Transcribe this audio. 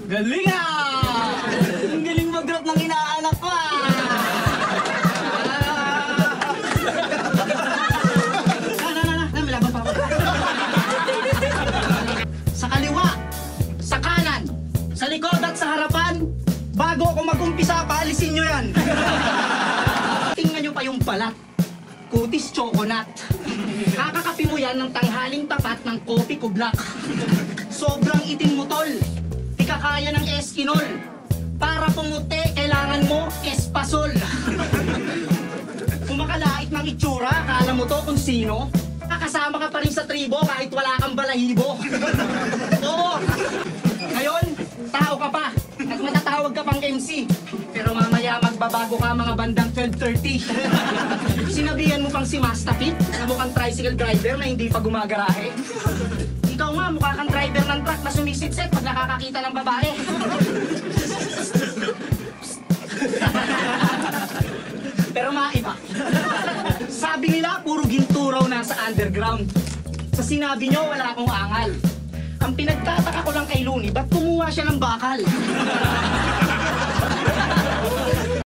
Galing ah! Ang galing mag-rap ng inaanak ko ah! May laban pa ako. Sa kaliwa, sa kanan, sa likod at sa harapan, bago ako mag-umpisa, paalisin nyo yan. Tingnan nyo pa yung balat. Kutis choconut. Kakakapi mo yan ng tanghaling tapat ng kopi ko black. Sobrang itim mo tol. Di ka kaya ng Eskinol. Para pumuti, kailangan mo espasol. Kung makalait ng itsura, akala mo to kung sino. Kakasama ka pa rin sa tribo kahit wala kang balahibo. Oo. Ngayon, tao ka pa. At matatawag ka pang MC. Pero mamaya magbabago ka mga bandang 12:30. Sinabihan mo pang si Mastafit na mukhang tricycle driver na hindi pa gumagarahe. Ikaw nga, mukha kang driver ng truck na sumisitset pag nakakakita ng babae. Pero maiba. Sabi nila, puro ginto raw nasa underground. Sa sinabi nyo, wala akong angal. Ang pinagtataka ko lang kay Looney, ba't kumuha siya ng bakal?